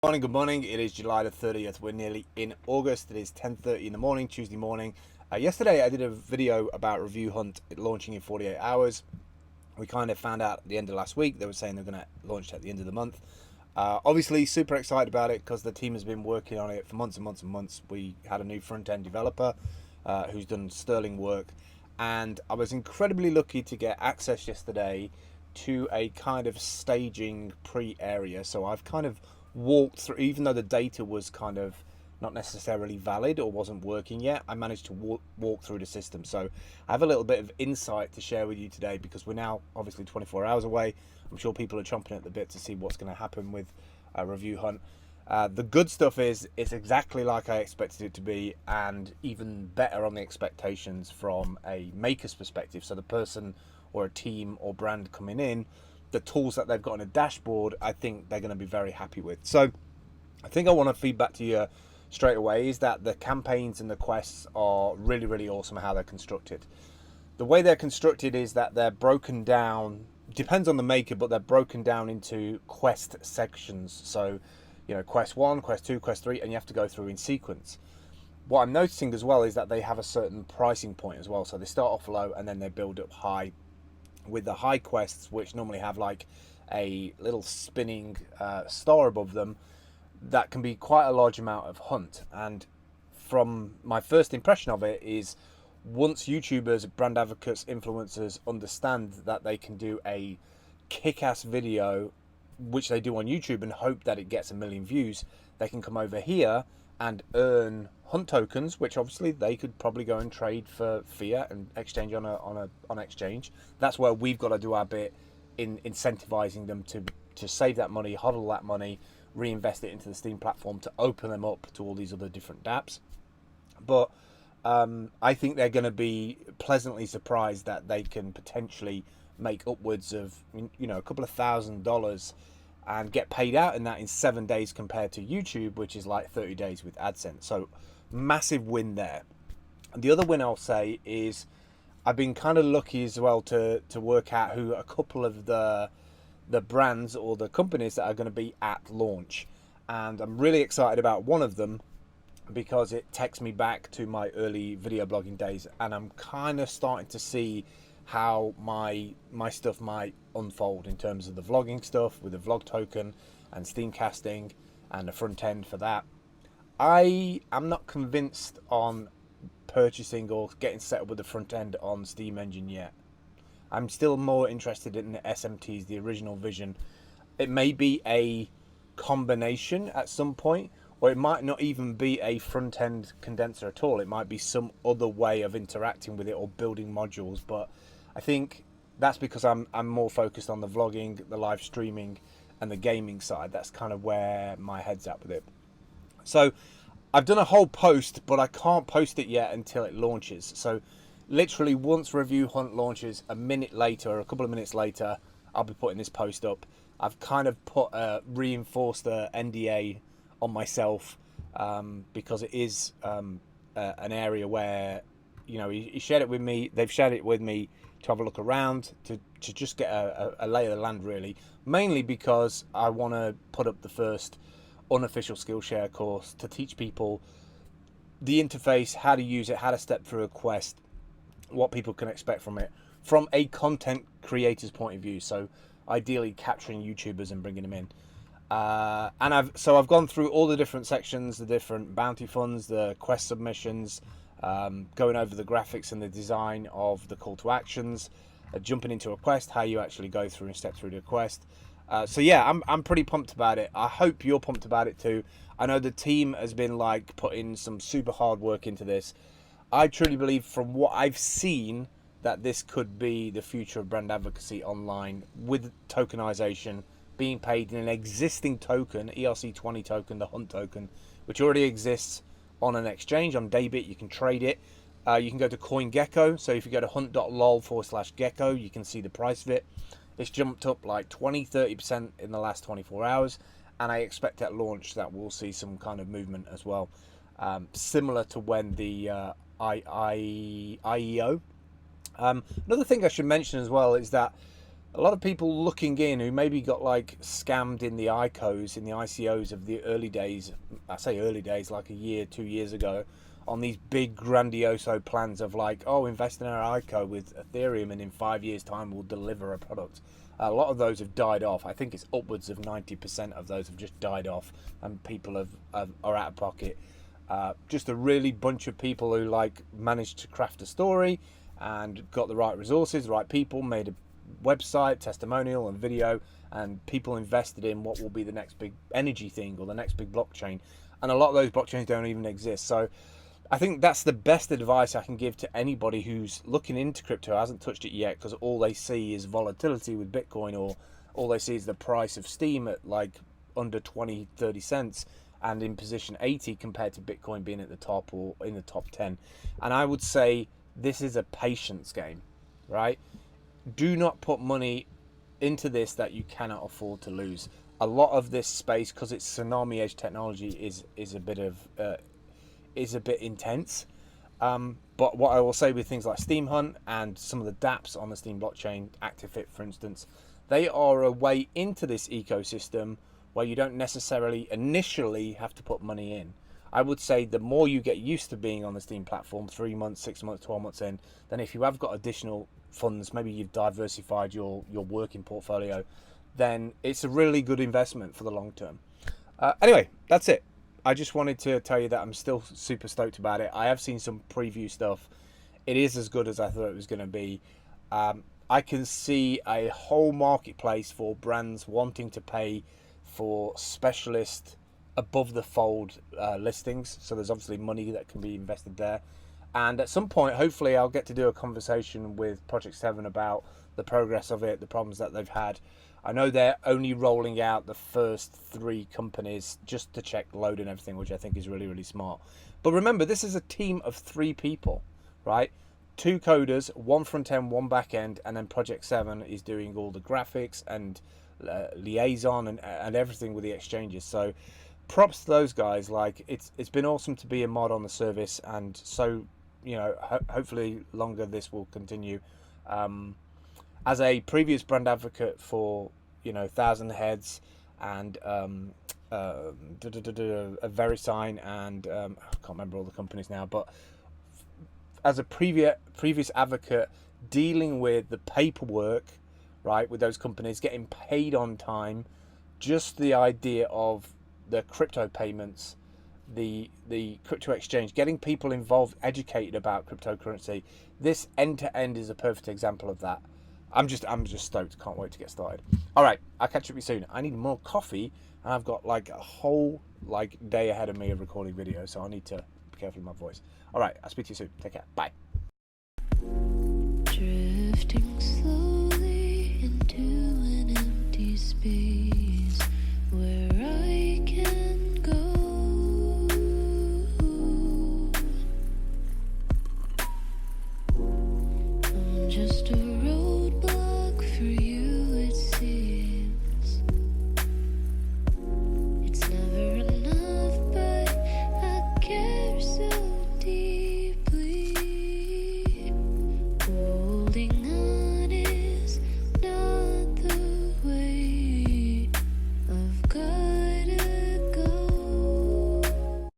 Morning, good morning. It is July the 30th. We're nearly in August. It is 10:30 in the morning, Tuesday morning. Yesterday I did a video about reviewhunt launching in 48 hours. We kind of found out at the end of last week. They were saying they're going to launch at the end of the month. Obviously super excited about it because the team has been working on it for months and months and months. We had a new front-end developer who's done sterling work, and I was incredibly lucky to get access yesterday to a kind of staging pre-area. So I've kind of walked through, even though the data was kind of not necessarily valid or wasn't working yet, I managed to walk through the system. So I have a little bit of insight to share with you today because we're now obviously 24 hours away. I'm sure people are chomping at the bit to see what's going to happen with Review Hunt. The good stuff is it's exactly like I expected it to be, and even better on the expectations from a maker's perspective. So the person or a team or brand coming in, the tools that they've got on a dashboard, I think they're going to be very happy with. So I think I want to feed back to you straight away is that the campaigns and the quests are really, really awesome how they're constructed. The way they're constructed is that they're broken down, depends on the maker, but they're broken down into quest sections. So, you know, quest 1, quest 2, quest 3, and you have to go through in sequence. What I'm noticing as well is that they have a certain pricing point as well. So they start off low and then they build up high, with the high quests, which normally have like a little spinning star above them, that can be quite a large amount of hunt. And from my first impression of it is, once YouTubers, brand advocates, influencers understand that they can do a kick-ass video, which they do on YouTube, and hope that it gets 1 million views, they can come over here and earn hunt tokens, which obviously they could probably go and trade for fiat and exchange on exchange. That's where we've got to do our bit in incentivizing them to save that money, hodl that money, reinvest it into the Steam platform to open them up to all these other different dApps. But I think they're going to be pleasantly surprised that they can potentially make upwards of, you know, a couple of $1,000 and get paid out in that in 7 days compared to YouTube, which is like 30 days with AdSense. So massive win there. And the other win I'll say is I've been kind of lucky as well to work out who a couple of the brands or the companies that are going to be at launch. And I'm really excited about one of them because it takes me back to my early video blogging days, and I'm kind of starting to see how my stuff might unfold in terms of the vlogging stuff with the vlog token and Steam casting and the front end for that. I am not convinced on purchasing or getting set up with the front end on Steam Engine yet. I'm still more interested in the SMTs, the original vision. It may be a combination at some point, or it might not even be a front end condenser at all. It might be some other way of interacting with it or building modules, but I think that's because I'm more focused on the vlogging, the live streaming, and the gaming side. That's kind of where my head's at with it. So I've done a whole post, but I can't post it yet until it launches. So literally once Review Hunt launches, a minute later or a couple of minutes later, I'll be putting this post up. I've kind of reinforced the NDA on myself because it is an area where, you know, he shared it with me. They've shared it with me to have a look around, to just get a lay of the land, really. Mainly because I want to put up the first unofficial Skillshare course to teach people the interface, how to use it, how to step through a quest, what people can expect from it, from a content creator's point of view. So ideally capturing YouTubers and bringing them in. And I've gone through all the different sections, the different bounty funds, the quest submissions, going over the graphics and the design of the call to actions, jumping into a quest, how you actually go through and step through the quest. So yeah, I'm pretty pumped about it. I hope you're pumped about it too. I know the team has been like putting some super hard work into this. I truly believe from what I've seen that this could be the future of brand advocacy online, with tokenization, being paid in an existing token, ERC20 token, the Hunt token, which already exists on an exchange, on daybit. You can trade it. You can go to CoinGecko. So if you go to hunt.lol/gecko, you can see the price of it. It's jumped up like 20-30% in the last 24 hours. And I expect at launch that we'll see some kind of movement as well. Similar to when the IEO. Another thing I should mention as well is that a lot of people looking in who maybe got like scammed in the ICOs, in the ICOs of the early days. I say early days, like a year, 2 years ago, on these big grandioso plans of like, oh, invest in our ICO with Ethereum and in 5 years time we'll deliver a product. A lot of those have died off. I think it's upwards of 90% of those have just died off, and people are out of pocket. Just a really bunch of people who like managed to craft a story and got the right resources, the right people, made a website, testimonial and video, and people invested in what will be the next big energy thing or the next big blockchain. And a lot of those blockchains don't even exist. So I think that's the best advice I can give to anybody who's looking into crypto, hasn't touched it yet, because all they see is volatility with Bitcoin, or all they see is the price of Steam at like under 20-30 cents and in position 80 compared to Bitcoin being at the top or in the top 10. And I would say this is a patience game, right? Do not put money into this that you cannot afford to lose. A lot of this space, because it's tsunami age technology, is a bit intense. But what I will say with things like steemhunt and some of the dApps on the Steem blockchain, ActiveFit for instance, they are a way into this ecosystem where you don't necessarily initially have to put money in. I would say the more you get used to being on the Steem platform, 3 months, 6 months, 12 months in, then if you have got additional funds, maybe you've diversified your working portfolio, then it's a really good investment for the long term. Anyway, that's it. I just wanted to tell you that I'm still super stoked about it. I have seen some preview stuff. It is as good as I thought it was going to be. I can see a whole marketplace for brands wanting to pay for specialist above the fold listings. So there's obviously money that can be invested there. And at some point, hopefully, I'll get to do a conversation with Project 7 about the progress of it, the problems that they've had. I know they're only rolling out the first 3 companies just to check load and everything, which I think is really, really smart. But remember, this is a team of 3 people, right? 2 coders, 1 front end, 1 back end, and then Project 7 is doing all the graphics and liaison and everything with the exchanges. So props to those guys. Like it's been awesome to be a mod on the service, and so hopefully longer this will continue. As a previous brand advocate for 1,000 Heads and a VeriSign and I can't remember all the companies now, but as a previous advocate dealing with the paperwork, right, with those companies, getting paid on time, just the idea of the crypto payments, the crypto exchange, getting people involved, educated about cryptocurrency, this end to end is a perfect example of that. I'm just stoked. Can't wait to get started. All right, I'll catch up with you soon. I need more coffee, and I've got like a whole day ahead of me of recording video, so I need to be careful with my voice. All right, I'll speak to you soon. Take care. Bye. Drifting slowly into